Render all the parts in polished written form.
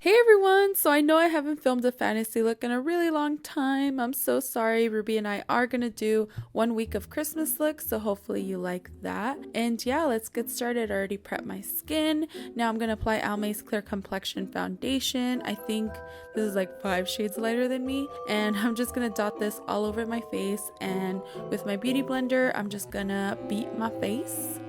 Hey everyone! So I know I haven't filmed a fantasy look in a really long time. I'm so sorry. Ruby and I are gonna do 1 week of Christmas looks, so hopefully you like that. And yeah, let's get started. I already prepped my skin. Now I'm gonna apply Almay's Clear Complexion Foundation. I think this is like 5 shades lighter than me. And I'm just gonna dot this all over my face, and with my beauty blender, I'm just gonna beat my face.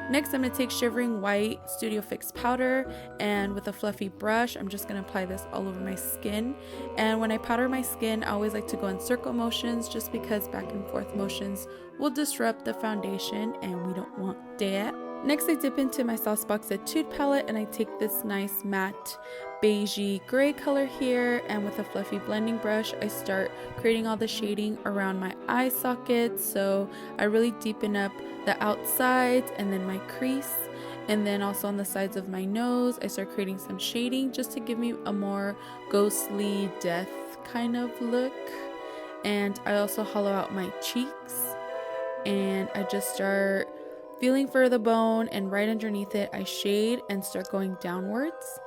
Next, I'm going to take Shivering White Studio Fix powder, and with a fluffy brush, I'm just going to apply this all over my skin. And when I powder my skin, I always like to go in circle motions just because back and forth motions will disrupt the foundation and we don't want that. Next, I dip into my Saucebox Etude palette and I take this nice matte beigey gray color here, and with a fluffy blending brush I start creating all the shading around my eye sockets. So I really deepen up the outsides and then my crease, and then also on the sides of my nose I start creating some shading just to give me a more ghostly death kind of look. And I also hollow out my cheeks and I just start feeling for the bone, and right underneath it I shade and start going downwards.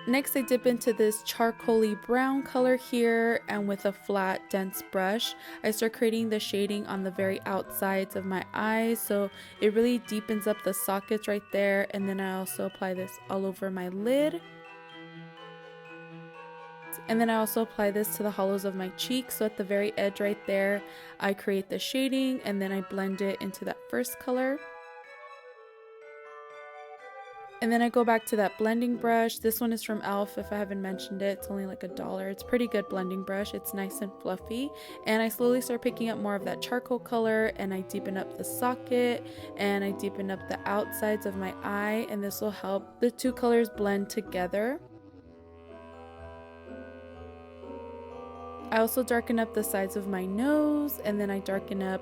Next, I dip into this charcoaly brown color here, and with a flat dense brush I start creating the shading on the very outsides of my eyes, so it really deepens up the sockets right there. And then I also apply this all over my lid. And then I also apply this to the hollows of my cheeks, so at the very edge right there I create the shading and then I blend it into that first color. And then I go back to that blending brush. This one is from e.l.f. if I haven't mentioned it. It's only like $1. It's a pretty good blending brush. It's nice and fluffy. And I slowly start picking up more of that charcoal color, and I deepen up the socket and I deepen up the outsides of my eye, and this will help the two colors blend together. I also darken up the sides of my nose, and then I darken up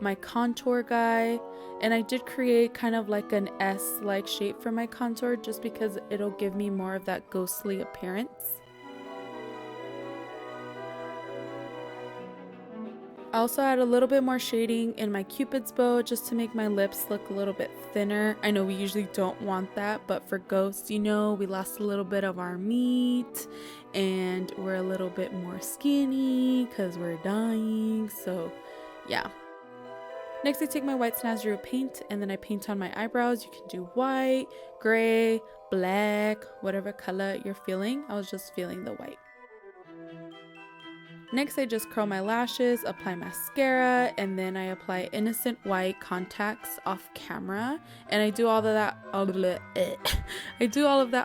my contour guy, and I did create kind of like an S-like shape for my contour just because it'll give me more of that ghostly appearance. I also add a little bit more shading in my Cupid's bow just to make my lips look a little bit thinner. I know we usually don't want that, but for ghosts, you know, we lost a little bit of our meat and we're a little bit more skinny because we're dying, so yeah. Next, I take my white Snazzy paint and then I paint on my eyebrows. You can do white, gray, black, whatever color you're feeling. I was just feeling the white. Next, I just curl my lashes, apply mascara, and then I apply innocent white contacts off camera. And I do all of that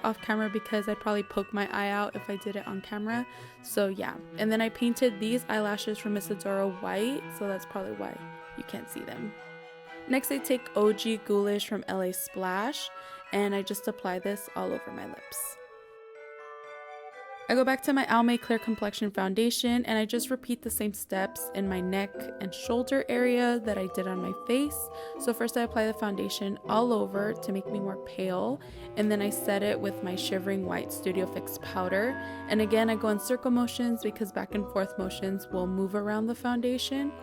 off camera because I'd probably poke my eye out if I did it on camera. So yeah. And then I painted these eyelashes from Miss Adora white, so that's probably why you can't see them. Next, I take OG Ghoulish from LA Splash, and I just apply this all over my lips. I go back to my Almay Clear Complexion Foundation and I just repeat the same steps in my neck and shoulder area that I did on my face. So first I apply the foundation all over to make me more pale, and then I set it with my Shivering White Studio Fix powder. And again, I go in circle motions because back and forth motions will move around the foundation.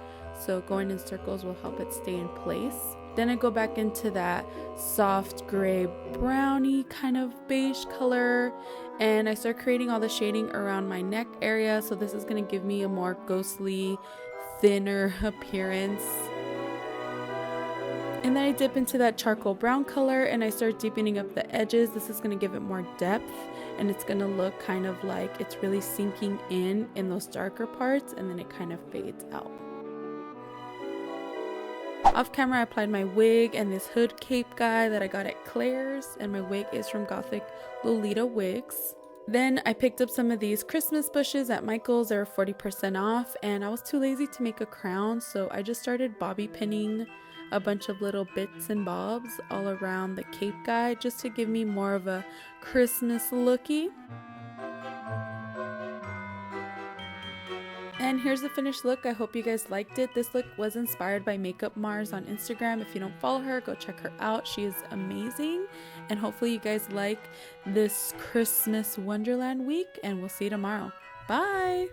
So going in circles will help it stay in place. Then I go back into that soft gray brownie kind of beige color, and I start creating all the shading around my neck area. So this is going to give me a more ghostly, thinner appearance. And then I dip into that charcoal brown color and I start deepening up the edges. This is going to give it more depth, and it's going to look kind of like it's really sinking in those darker parts, and then it kind of fades out. Off camera, I applied my wig and this hood cape guy that I got at Claire's, and my wig is from Gothic Lolita Wigs. Then I picked up some of these Christmas bushes at Michael's. They were 40% off, and I was too lazy to make a crown, so I just started bobby pinning a bunch of little bits and bobs all around the cape guy just to give me more of a Christmas looky. And here's the finished look. I hope you guys liked it. This look was inspired by Makeup Mars on Instagram. If you don't follow her, go check her out. She is amazing. And hopefully you guys like this Christmas Wonderland week, and we'll see you tomorrow. Bye!